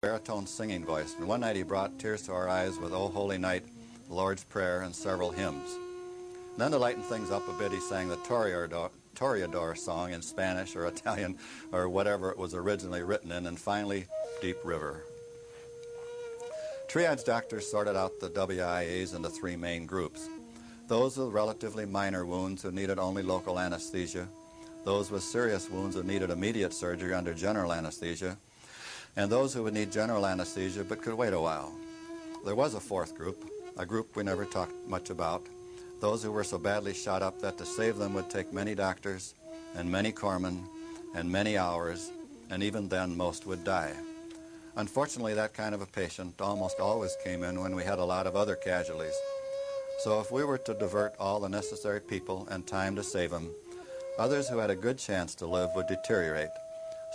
baritone singing voice, and one night he brought tears to our eyes with "O Holy Night," the Lord's Prayer, and several hymns. And then to lighten things up a bit, he sang the Toreador song in Spanish or Italian or whatever it was originally written in, and finally, Deep River. Triage doctors sorted out the WIAs into three main groups. Those with relatively minor wounds who needed only local anesthesia, those with serious wounds who needed immediate surgery under general anesthesia, and those who would need general anesthesia but could wait a while. There was a fourth group, a group we never talked much about, those who were so badly shot up that to save them would take many doctors and many corpsmen and many hours, and even then most would die. Unfortunately, that kind of a patient almost always came in when we had a lot of other casualties. So if we were to divert all the necessary people and time to save them, others who had a good chance to live would deteriorate.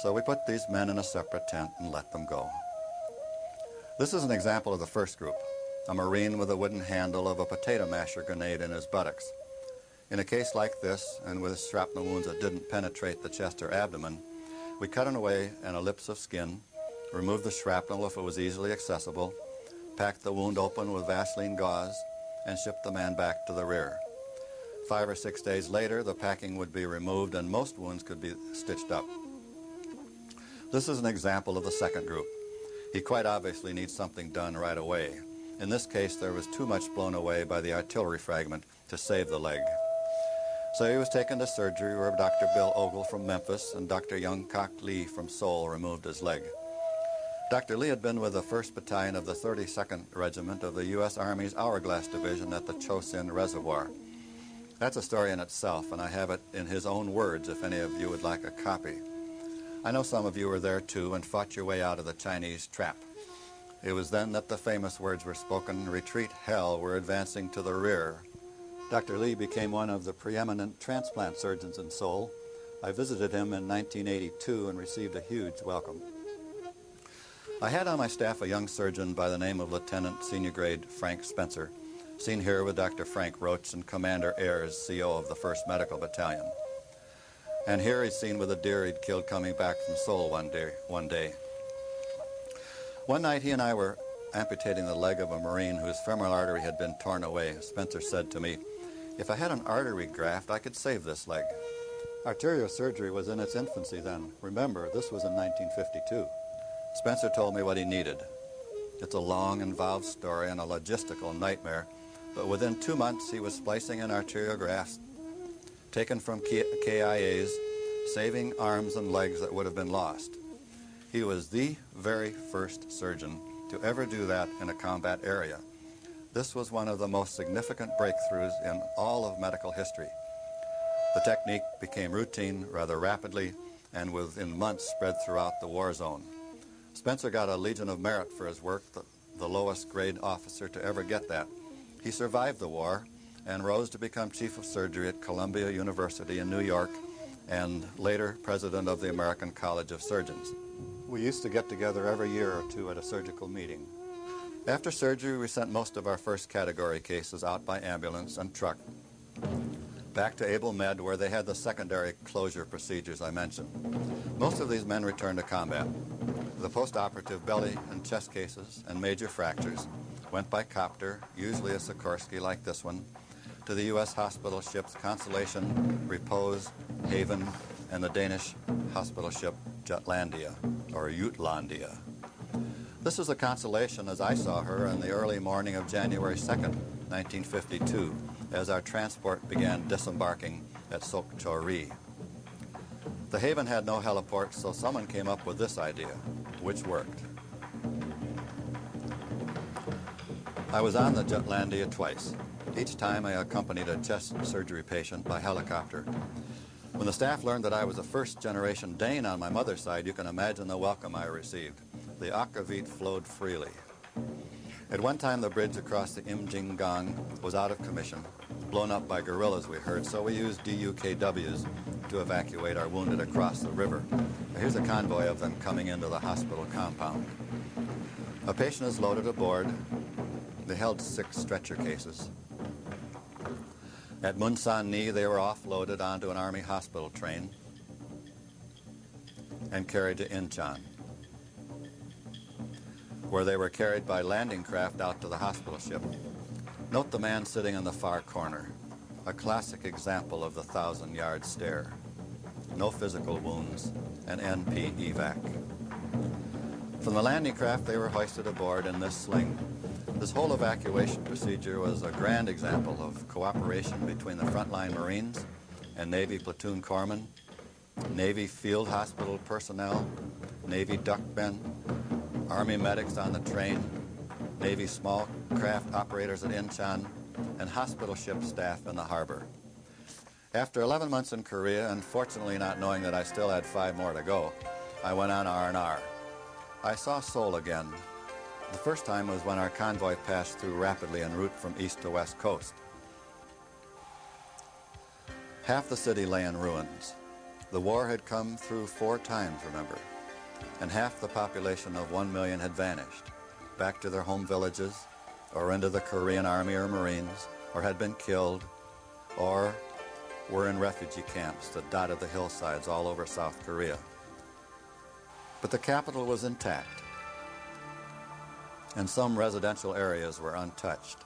So we put these men in a separate tent and let them go. This is an example of the first group, a Marine with a wooden handle of a potato masher grenade in his buttocks. In a case like this, and with shrapnel wounds that didn't penetrate the chest or abdomen, we cut away an ellipse of skin, removed the shrapnel if it was easily accessible, packed the wound open with Vaseline gauze, and shipped the man back to the rear. 5 or 6 days later, the packing would be removed and most wounds could be stitched up. This is an example of the second group. He quite obviously needs something done right away. In this case, there was too much blown away by the artillery fragment to save the leg. So he was taken to surgery where Dr. Bill Ogle from Memphis and Dr. Young Kok Lee from Seoul removed his leg. Dr. Lee had been with the 1st Battalion of the 32nd Regiment of the U.S. Army's Hourglass Division at the Chosin Reservoir. That's a story in itself, and I have it in his own words if any of you would like a copy. I know some of you were there too and fought your way out of the Chinese trap. It was then that the famous words were spoken, "Retreat hell, we're advancing to the rear." Dr. Lee became one of the preeminent transplant surgeons in Seoul. I visited him in 1982 and received a huge welcome. I had on my staff a young surgeon by the name of Lieutenant Senior Grade Frank Spencer, seen here with Dr. Frank Roach and Commander Ayers, CO of the 1st Medical Battalion. And here he's seen with a deer he'd killed coming back from Seoul one day. One night he and I were amputating the leg of a Marine whose femoral artery had been torn away. Spencer said to me, "If I had an artery graft, I could save this leg." Arterial surgery was in its infancy then. Remember, this was in 1952. Spencer told me what he needed. It's a long, involved story and a logistical nightmare, but within 2 months he was splicing in arterial grafts taken from KIAs, saving arms and legs that would have been lost. He was the very first surgeon to ever do that in a combat area. This was one of the most significant breakthroughs in all of medical history. The technique became routine rather rapidly and within months spread throughout the war zone. Spencer got a Legion of Merit for his work, the lowest grade officer to ever get that. He survived the war and rose to become Chief of Surgery at Columbia University in New York and later President of the American College of Surgeons. We used to get together every year or two at a surgical meeting. After surgery, we sent most of our first category cases out by ambulance and truck back to Able Med where they had the secondary closure procedures I mentioned. Most of these men returned to combat. The post-operative belly and chest cases and major fractures went by copter, usually a Sikorsky like this one, to the U.S. hospital ships Consolation, Repose, Haven, and the Danish hospital ship Jutlandia, or Jutlandia. This is the Consolation as I saw her in the early morning of January 2nd, 1952, as our transport began disembarking at Sokchori. The Haven had no heliport, so someone came up with this idea, which worked. I was on the Jutlandia twice. Each time I accompanied a chest surgery patient by helicopter. When the staff learned that I was a first-generation Dane on my mother's side, you can imagine the welcome I received. The akavit flowed freely. At one time, the bridge across the Imjingang was out of commission, blown up by guerrillas, we heard, so we used DUKWs to evacuate our wounded across the river. Here's a convoy of them coming into the hospital compound. A patient is loaded aboard. They held 6 stretcher cases. At Munsan Ni, they were offloaded onto an Army hospital train and carried to Incheon. where they were carried by landing craft out to the hospital ship. Note the man sitting in the far corner, a classic example of the 1,000-yard stare. No physical wounds, an NP evac. From the landing craft, they were hoisted aboard in this sling. This whole evacuation procedure was a grand example of cooperation between the frontline Marines and Navy platoon corpsmen, Navy field hospital personnel, Navy duckmen, Army medics on the train, Navy small craft operators at Incheon, and hospital ship staff in the harbor. After 11 months in Korea, and fortunately not knowing that I still had 5 more to go, I went on R&R. I saw Seoul again. The first time was when our convoy passed through rapidly en route from east to west coast. Half the city lay in ruins. The war had come through 4 times, remember, and half the population of 1 million had vanished, back to their home villages, or into the Korean Army or Marines, or had been killed, or were in refugee camps that dotted the hillsides all over South Korea. But the capital was intact, and some residential areas were untouched.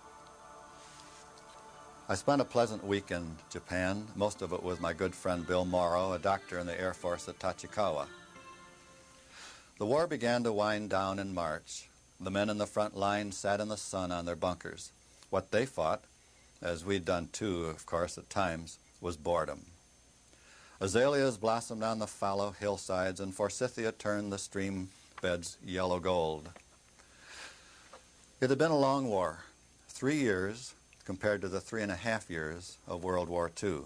I spent a pleasant week in Japan, most of it with my good friend Bill Morrow, a doctor in the Air Force at Tachikawa. The war began to wind down in March. The men in the front line sat in the sun on their bunkers. What they fought, as we'd done too, of course, at times, was boredom. Azaleas blossomed on the fallow hillsides, and forsythia turned the stream beds yellow gold. It had been a long war, 3 years compared to the 3.5 years of World War II.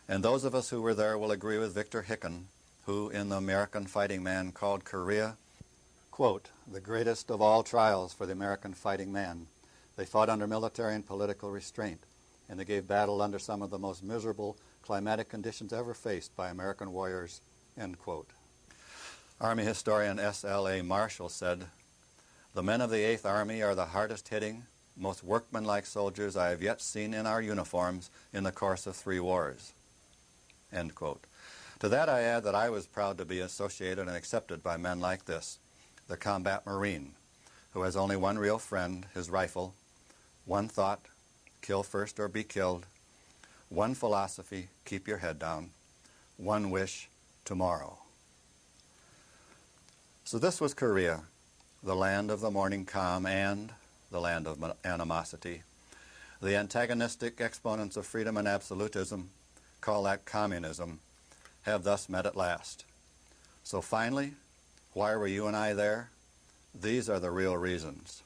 And those of us who were there will agree with Victor Hicken, who in The American Fighting Man called Korea, quote, the greatest of all trials for the American fighting man. They fought under military and political restraint, and they gave battle under some of the most miserable climatic conditions ever faced by American warriors, end quote. Army historian S.L.A. Marshall said, the men of the 8th Army are the hardest-hitting, most workmanlike soldiers I have yet seen in our uniforms in the course of 3 wars, end quote. To that I add that I was proud to be associated and accepted by men like this, the combat Marine, who has only one real friend, his rifle, one thought, kill first or be killed, one philosophy, keep your head down, one wish, tomorrow. So this was Korea, the land of the morning calm and the land of animosity. The antagonistic exponents of freedom and absolutism, call that communism, have thus met at last. So finally, why were you and I there? These are the real reasons.